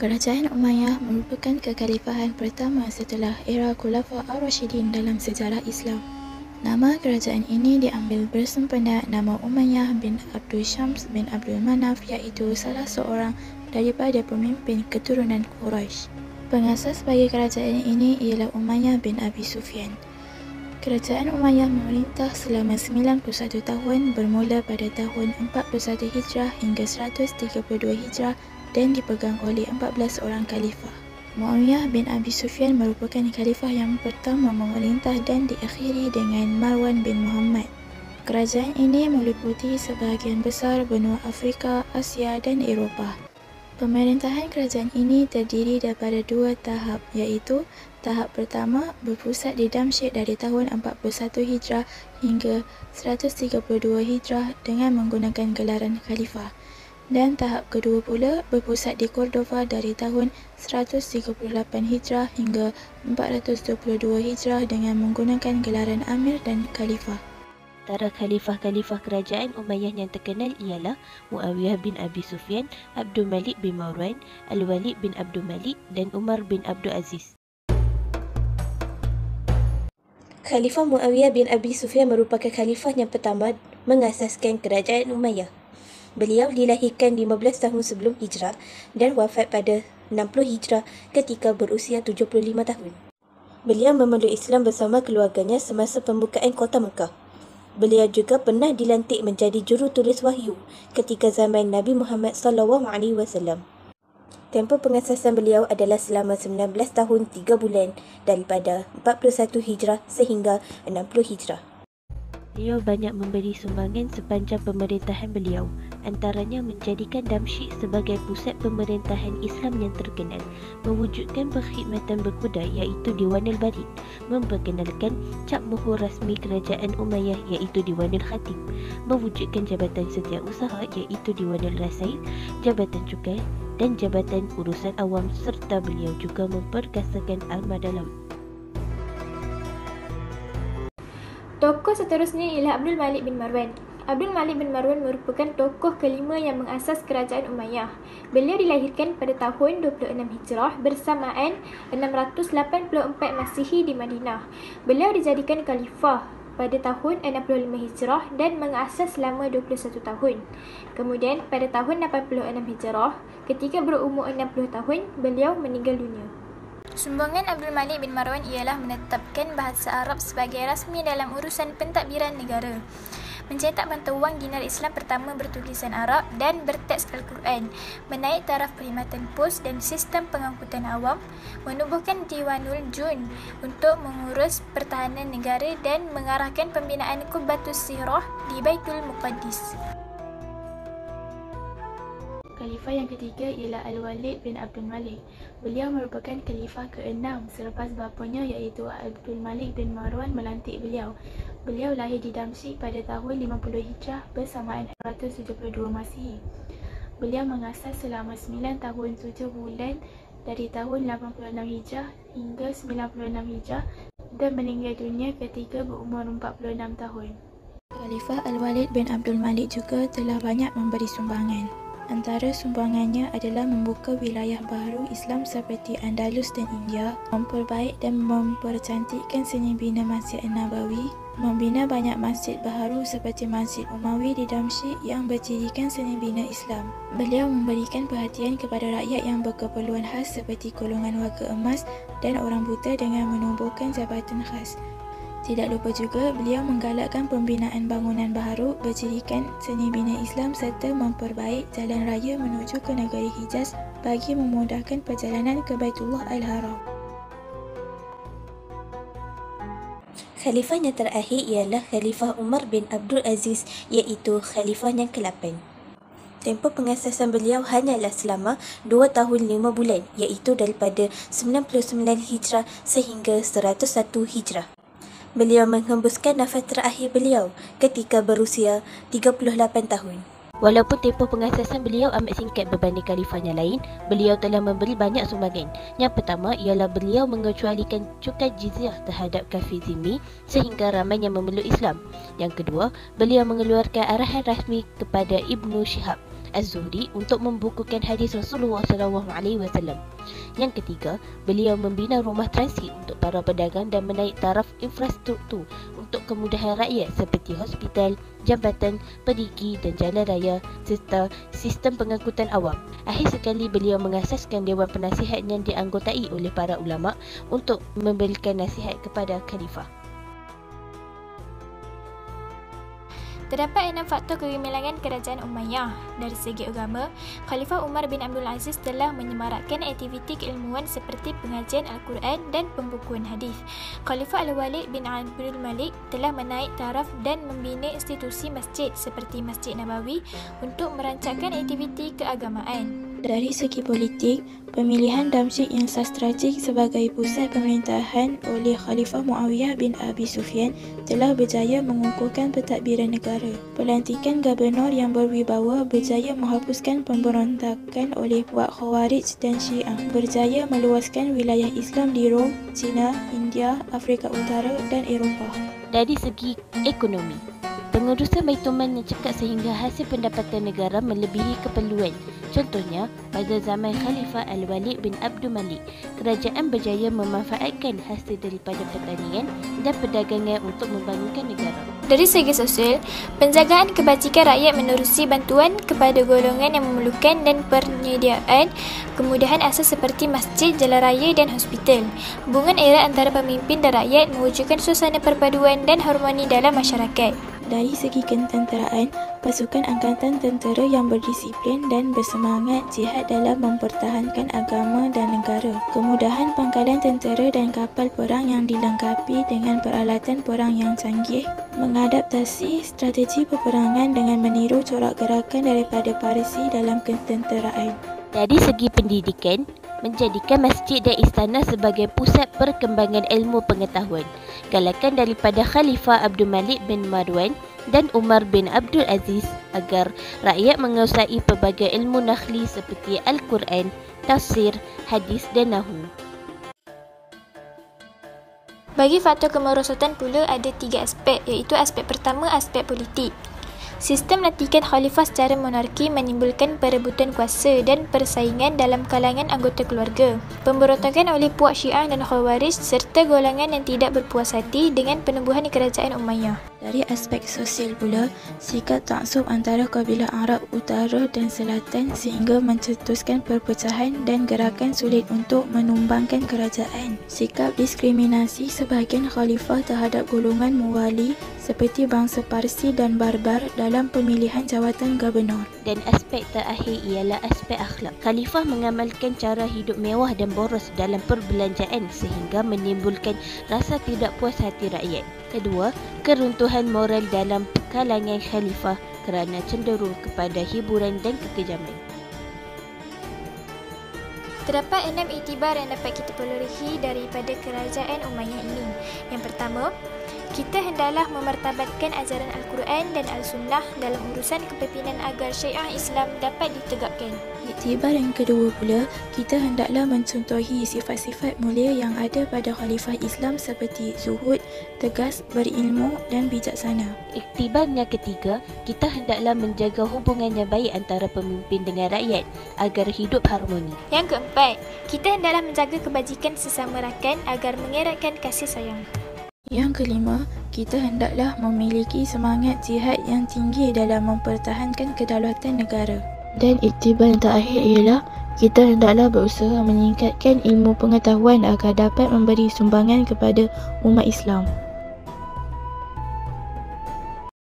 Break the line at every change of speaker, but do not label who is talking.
Kerajaan Umayyah merupakan kekhalifahan pertama setelah era Khulafa ar-Rasyidin dalam sejarah Islam. Nama kerajaan ini diambil bersempena nama Umayyah bin Abdul Syams bin Abdul Manaf, iaitu salah seorang daripada pemimpin keturunan Quraisy. Pengasas bagi kerajaan ini ialah Umayyah bin Abi Sufyan. Kerajaan Umayyah memerintah selama 91 tahun bermula pada tahun 41 Hijrah hingga 132 Hijrah dan dipegang oleh 14 orang khalifah. Muawiyah bin Abi Sufyan merupakan khalifah yang pertama memerintah dan diakhiri dengan Marwan bin Muhammad. Kerajaan ini meliputi sebahagian besar benua Afrika, Asia dan Eropah. Pemerintahan kerajaan ini terdiri daripada dua tahap, iaitu tahap pertama berpusat di Damsyik dari tahun 41 Hijrah hingga 132 Hijrah dengan menggunakan gelaran khalifah, dan tahap kedua pula berpusat di Cordova dari tahun 138 Hijrah hingga 422 Hijrah dengan menggunakan gelaran Amir dan Khalifah.
Antara khalifah-khalifah kerajaan Umayyah yang terkenal ialah Muawiyah bin Abi Sufyan, Abdul Malik bin Marwan, Al-Walid bin Abdul Malik dan Umar bin Abdul Aziz.
Khalifah Muawiyah bin Abi Sufyan merupakan khalifah yang pertama mengasaskan kerajaan Umayyah. Beliau dilahirkan 15 tahun sebelum Hijrah dan wafat pada 60 Hijrah ketika berusia 75 tahun. Beliau memeluk Islam bersama keluarganya semasa pembukaan kota Mekah. Beliau juga pernah dilantik menjadi jurutulis wahyu ketika zaman Nabi Muhammad SAW. Tempoh pengasasan beliau adalah selama 19 tahun 3 bulan daripada 41 Hijrah sehingga 60 Hijrah.
Beliau banyak memberi sumbangan sepanjang pemerintahan beliau, antaranya menjadikan Damsyik sebagai pusat pemerintahan Islam yang terkenal, mewujudkan perkhidmatan berkuda iaitu Diwanul Barid, memperkenalkan cap mohor rasmi kerajaan Umayyah iaitu Diwanul Khatib, mewujudkan jabatan setiausaha iaitu Diwanul Rasail, jabatan cukai dan jabatan urusan awam, serta beliau juga memperkasakan armada laut.
Tokoh seterusnya ialah Abdul Malik bin Marwan. Abdul Malik bin Marwan merupakan tokoh kelima yang mengasas kerajaan Umayyah. Beliau dilahirkan pada tahun 26 Hijrah bersamaan 684 Masihi di Madinah. Beliau dijadikan khalifah pada tahun 65 Hijrah dan mengasas selama 21 tahun. Kemudian pada tahun 86 Hijrah, ketika berumur 60 tahun, beliau meninggal dunia.
Sumbangan Abdul Malik bin Marwan ialah menetapkan bahasa Arab sebagai rasmi dalam urusan pentadbiran negara, mencetak mata wang dinar Islam pertama bertulisan Arab dan berteks Al-Quran, menaik taraf perkhidmatan pos dan sistem pengangkutan awam, menubuhkan Diwanul Jun untuk mengurus pertahanan negara dan mengarahkan pembinaan Qubbatus Sirah di Baitul Muqaddis.
Khalifah yang ketiga ialah Al-Walid bin Abdul Malik. Beliau merupakan khalifah ke-6 selepas bapanya iaitu Abdul Malik bin Marwan melantik beliau. Beliau lahir di Damsyik pada tahun 50 Hijrah bersamaan 472 Masihi. Beliau mengasas selama 9 tahun 7 bulan dari tahun 86 Hijrah hingga 96 Hijrah dan meninggal dunia ketika berumur 46 tahun. Khalifah Al-Walid bin Abdul Malik juga telah banyak memberi sumbangan. Antara sumbangannya adalah membuka wilayah baru Islam seperti Andalus dan India, memperbaik dan mempercantikkan seni bina Masjid Nabawi, membina banyak masjid baharu seperti Masjid Umawi di Damsyik yang bercirikan seni bina Islam. Beliau memberikan perhatian kepada rakyat yang berkeperluan khas seperti golongan warga emas dan orang buta dengan menubuhkan jabatan khas. Tidak lupa juga, beliau menggalakkan pembinaan bangunan baharu bercirikan seni bina Islam serta memperbaik jalan raya menuju ke negeri Hijaz bagi memudahkan perjalanan ke Baitullah Al-Haram.
Khalifah yang terakhir ialah Khalifah Umar bin Abdul Aziz iaitu khalifah yang ke-8. Tempoh pengasasan beliau hanyalah selama 2 tahun 5 bulan iaitu daripada 99 Hijrah sehingga 101 Hijrah. Beliau menghembuskan nafas terakhir beliau ketika berusia 38 tahun.
Walaupun tempoh pengasasan beliau amat singkat berbanding khalifah yang lain, beliau telah memberi banyak sumbangan. Yang pertama ialah beliau mengecualikan cukai jizyah terhadap kafir zimmi sehingga ramai yang memeluk Islam. Yang kedua, beliau mengeluarkan arahan rasmi kepada Ibnu Syihab Az-Zuhri untuk membukukan hadis Rasulullah SAW. Yang ketiga, beliau membina rumah transit untuk para pedagang dan menaik taraf infrastruktur untuk kemudahan rakyat seperti hospital, jambatan, perigi dan jalan raya serta sistem pengangkutan awam. Akhir sekali, beliau mengasaskan Dewan Penasihat yang dianggotai oleh para ulama untuk memberikan nasihat kepada khalifah.
Terdapat 6 faktor kegemilangan kerajaan Umayyah. Dari segi agama, Khalifah Umar bin Abdul Aziz telah menyemarakkan aktiviti keilmuan seperti pengajian Al-Quran dan pembukuan hadis. Khalifah Al-Walid bin Abdul Malik telah menaik taraf dan membina institusi masjid seperti Masjid Nabawi untuk merancangkan aktiviti keagamaan.
Dari segi politik, pemilihan Damsyik yang sah strategik sebagai pusat pemerintahan oleh Khalifah Muawiyah bin Abi Sufyan telah berjaya mengukuhkan pentadbiran negara. Pelantikan gubernur yang berwibawa berjaya menghapuskan pemberontakan oleh puak Khawarij dan Syiah, berjaya meluaskan wilayah Islam di Rom, China, India, Afrika Utara dan Eropah.
Dari segi ekonomi, pengurusan Baitulmal yang cekap sehingga hasil pendapatan negara melebihi keperluan. Contohnya, pada zaman Khalifah Al-Walid bin Abdul Malik, kerajaan berjaya memanfaatkan hasil daripada pertanian dan perdagangan untuk membangunkan negara.
Dari segi sosial, penjagaan kebajikan rakyat menerusi bantuan kepada golongan yang memerlukan dan penyediaan kemudahan asas seperti masjid, jalan raya dan hospital. Hubungan erat antara pemimpin dan rakyat mewujudkan suasana perpaduan dan harmoni dalam masyarakat.
Dari segi ketenteraan, pasukan angkatan tentera yang berdisiplin dan bersemangat jihad dalam mempertahankan agama dan negara. Kemudahan pangkalan tentera dan kapal perang yang dilengkapi dengan peralatan perang yang canggih, mengadaptasi strategi peperangan dengan meniru corak gerakan daripada Parsi dalam ketenteraan.
Dari segi pendidikan, menjadikan masjid dan istana sebagai pusat perkembangan ilmu pengetahuan. Galakan daripada Khalifah Abdul Malik bin Marwan dan Umar bin Abdul Aziz agar rakyat menguasai pelbagai ilmu nakhli seperti Al-Quran, tafsir, hadis dan nahwu.
Bagi faktor kemerosotan pula ada 3 aspek, iaitu aspek pertama, aspek politik. Sistem lantikan khalifah secara monarki menimbulkan perebutan kuasa dan persaingan dalam kalangan anggota keluarga. Pemberontakan oleh puak Syiah dan Khawarij serta golongan yang tidak berpuas hati dengan penubuhan kerajaan Umayyah.
Dari aspek sosial pula, sikap taksub antara kabilah Arab Utara dan Selatan sehingga mencetuskan perpecahan dan gerakan sulit untuk menumbangkan kerajaan. Sikap diskriminasi sebahagian khalifah terhadap golongan muwali seperti bangsa Parsi dan Barbar dalam pemilihan jawatan gubernur.
Dan aspek terakhir ialah aspek akhlak. Khalifah mengamalkan cara hidup mewah dan boros dalam perbelanjaan sehingga menimbulkan rasa tidak puas hati rakyat. Kedua, keruntuhan moral dalam kalangan khalifah kerana cenderung kepada hiburan dan kekejaman.
Terdapat 6 iktibar yang dapat kita perolehi daripada kerajaan Umayyah ini. Yang pertama, kita hendaklah memartabatkan ajaran Al-Quran dan Al-Sunnah dalam urusan kepimpinan agar syariah Islam dapat ditegakkan.
Iktibar yang kedua pula, kita hendaklah mencontohi sifat-sifat mulia yang ada pada khalifah Islam seperti zuhud, tegas, berilmu dan bijaksana.
Iktibar yang ketiga, kita hendaklah menjaga hubungan yang baik antara pemimpin dengan rakyat agar hidup harmoni.
Yang keempat, kita hendaklah menjaga kebajikan sesama rakan agar mengeratkan kasih sayang.
Yang kelima, kita hendaklah memiliki semangat jihad yang tinggi dalam mempertahankan kedaulatan negara. Dan iktibar yang terakhir ialah kita hendaklah berusaha meningkatkan ilmu pengetahuan agar dapat memberi sumbangan kepada umat Islam.